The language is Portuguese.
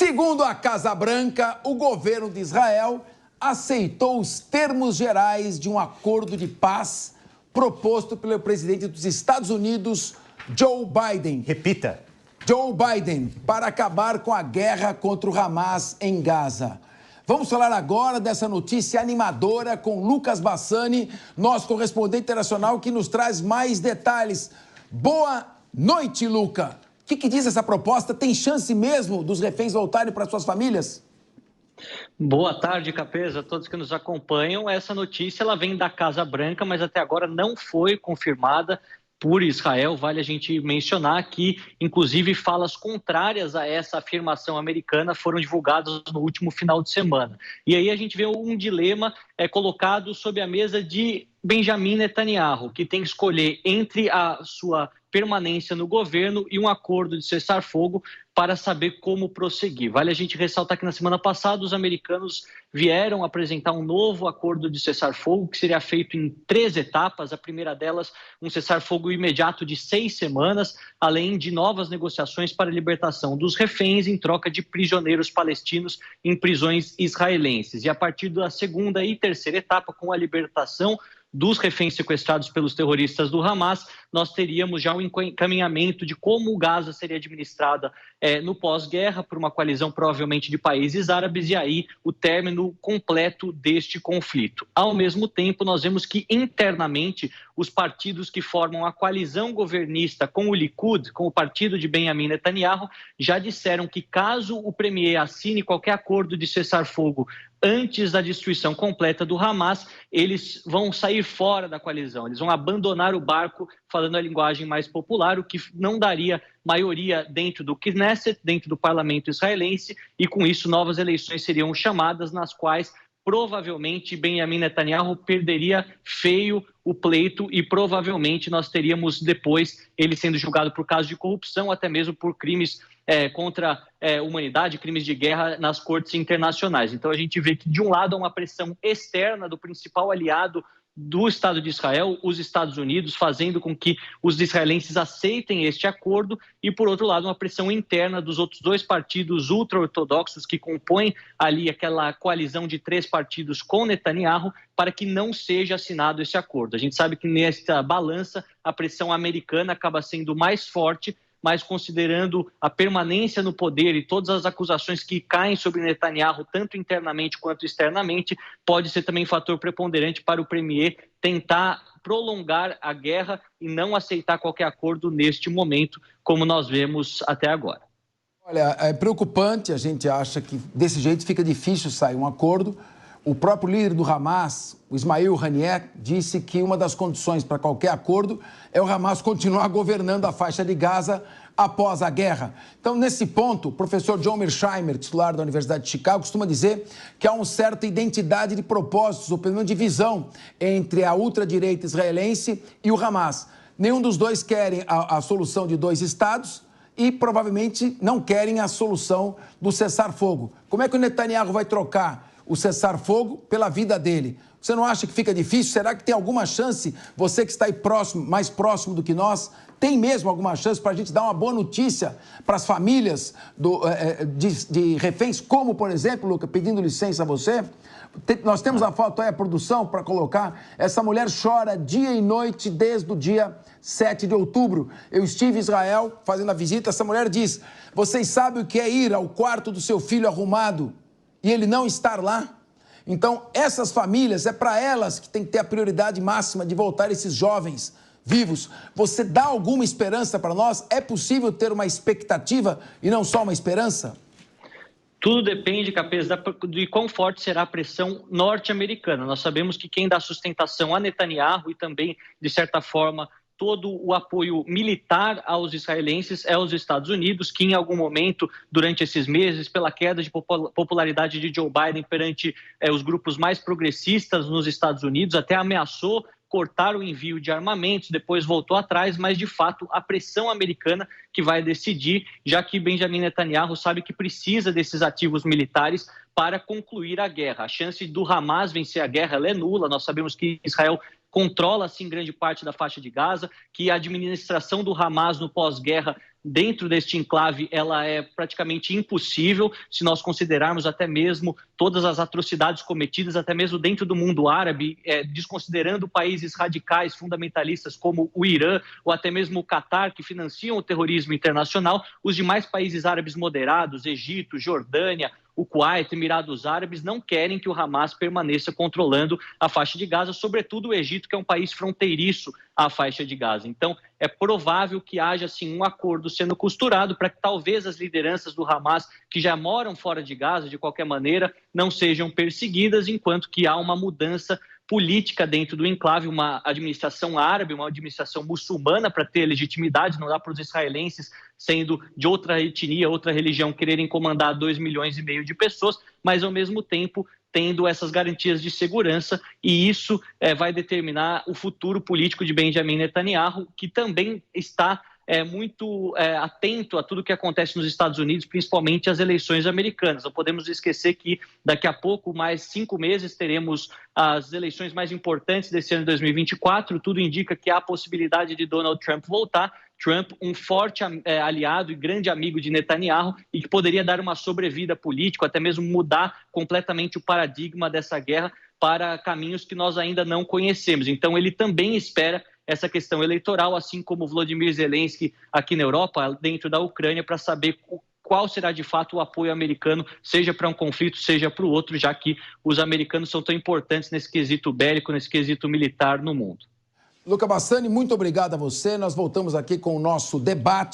Segundo a Casa Branca, o governo de Israel aceitou os termos gerais de um acordo de paz proposto pelo presidente dos Estados Unidos, Joe Biden. Repita. Joe Biden, para acabar com a guerra contra o Hamas em Gaza. Vamos falar agora dessa notícia animadora com Lucas Bassani, nosso correspondente internacional, que nos traz mais detalhes. Boa noite, Luca. O que diz essa proposta? Tem chance mesmo dos reféns voltarem para suas famílias? Boa tarde, Capeza, a todos que nos acompanham. Essa notícia ela vem da Casa Branca, mas até agora não foi confirmada por Israel. Vale a gente mencionar que, inclusive, falas contrárias a essa afirmação americana foram divulgadas no último final de semana. E aí a gente vê um dilema colocado sob a mesa de Benjamin Netanyahu, que tem que escolher entre a sua permanência no governo e um acordo de cessar-fogo para saber como prosseguir. Vale a gente ressaltar que na semana passada os americanos vieram apresentar um novo acordo de cessar-fogo que seria feito em 3 etapas. A primeira delas, um cessar-fogo imediato de 6 semanas, além de novas negociações para a libertação dos reféns em troca de prisioneiros palestinos em prisões israelenses. E a partir da segunda e terceira etapa, com a libertação dos reféns sequestrados pelos terroristas do Hamas, nós teríamos já um encaminhamento de como Gaza seria administrada no pós-guerra por uma coalizão provavelmente de países árabes e aí o término completo deste conflito. Ao mesmo tempo, nós vemos que internamente os partidos que formam a coalizão governista com o Likud, com o partido de Benjamin Netanyahu, já disseram que caso o premier assine qualquer acordo de cessar-fogo antes da destruição completa do Hamas, eles vão sair fora da coalizão, eles vão abandonar o barco, falando a linguagem mais popular, o que não daria maioria dentro do Knesset, dentro do parlamento israelense, e com isso novas eleições seriam chamadas, nas quais provavelmente Benjamin Netanyahu perderia feio o pleito e provavelmente nós teríamos depois ele sendo julgado por casos de corrupção, até mesmo por crimes contra a humanidade, crimes de guerra nas cortes internacionais. Então a gente vê que de um lado há uma pressão externa do principal aliado do Estado de Israel, os Estados Unidos, fazendo com que os israelenses aceitem este acordo e, por outro lado, uma pressão interna dos outros 2 partidos ultra-ortodoxos que compõem ali aquela coalizão de 3 partidos com Netanyahu para que não seja assinado esse acordo. A gente sabe que nesta balança a pressão americana acaba sendo mais forte, mas considerando a permanência no poder e todas as acusações que caem sobre Netanyahu, tanto internamente quanto externamente, pode ser também fator preponderante para o premier tentar prolongar a guerra e não aceitar qualquer acordo neste momento, como nós vemos até agora. Olha, é preocupante, a gente acha que desse jeito fica difícil sair um acordo. O próprio líder do Hamas, o Ismail Haniyeh, disse que uma das condições para qualquer acordo é o Hamas continuar governando a faixa de Gaza após a guerra. Então, nesse ponto, o professor John Mearsheimer, titular da Universidade de Chicago, costuma dizer que há uma certa identidade de propósitos, ou pelo menos divisão, entre a ultradireita israelense e o Hamas. Nenhum dos dois querem a solução de 2 estados e provavelmente não querem a solução do cessar-fogo. Como é que o Netanyahu vai trocar o cessar-fogo pela vida dele? Você não acha que fica difícil? Será que tem alguma chance, você que está aí próximo, mais próximo do que nós, tem mesmo alguma chance para a gente dar uma boa notícia para as famílias de reféns, como, por exemplo, Luca, pedindo licença a você, nós temos a foto aí, a produção, para colocar. Essa mulher chora dia e noite desde o dia 7 de outubro. Eu estive em Israel fazendo a visita, essa mulher diz: vocês sabem o que é ir ao quarto do seu filho arrumado e ele não estar lá? Então, essas famílias, é para elas que tem que ter a prioridade máxima de voltar esses jovens vivos. Você dá alguma esperança para nós? É possível ter uma expectativa e não só uma esperança? Tudo depende, Capeza, de quão forte será a pressão norte-americana. Nós sabemos que quem dá sustentação a Netanyahu e também, de certa forma, todo o apoio militar aos israelenses é os Estados Unidos, que em algum momento, durante esses meses, pela queda de popularidade de Joe Biden perante os grupos mais progressistas nos Estados Unidos, até ameaçou cortar o envio de armamentos, depois voltou atrás, mas de fato a pressão americana que vai decidir, já que Benjamin Netanyahu sabe que precisa desses ativos militares para concluir a guerra. A chance do Hamas vencer a guerra ela é nula. Nós sabemos que Israel controla, assim, grande parte da faixa de Gaza, que a administração do Hamas no pós-guerra dentro deste enclave, ela é praticamente impossível, se nós considerarmos até mesmo todas as atrocidades cometidas, até mesmo dentro do mundo árabe, desconsiderando países radicais, fundamentalistas como o Irã, ou até mesmo o Catar, que financiam o terrorismo internacional. Os demais países árabes moderados, Egito, Jordânia, o Kuwait, Emirados Árabes, não querem que o Hamas permaneça controlando a faixa de Gaza, sobretudo o Egito, que é um país fronteiriço à faixa de Gaza. Então, é provável que haja, sim, um acordo sendo costurado para que talvez as lideranças do Hamas, que já moram fora de Gaza, de qualquer maneira, não sejam perseguidas, enquanto que há uma mudança política dentro do enclave, uma administração árabe, uma administração muçulmana para ter legitimidade. Não dá para os israelenses, sendo de outra etnia, outra religião, quererem comandar 2,5 milhões de pessoas, mas ao mesmo tempo tendo essas garantias de segurança, e isso vai determinar o futuro político de Benjamin Netanyahu, que também está muito atento a tudo que acontece nos Estados Unidos, principalmente as eleições americanas. Não podemos esquecer que daqui a pouco, mais 5 meses, teremos as eleições mais importantes desse ano de 2024. Tudo indica que há a possibilidade de Donald Trump voltar. Trump, um forte aliado e grande amigo de Netanyahu, e que poderia dar uma sobrevida política, até mesmo mudar completamente o paradigma dessa guerra para caminhos que nós ainda não conhecemos. Então, ele também espera essa questão eleitoral, assim como Volodymyr Zelensky aqui na Europa, dentro da Ucrânia, para saber qual será de fato o apoio americano, seja para um conflito, seja para o outro, já que os americanos são tão importantes nesse quesito bélico, nesse quesito militar no mundo. Luca Bassani, muito obrigado a você. Nós voltamos aqui com o nosso debate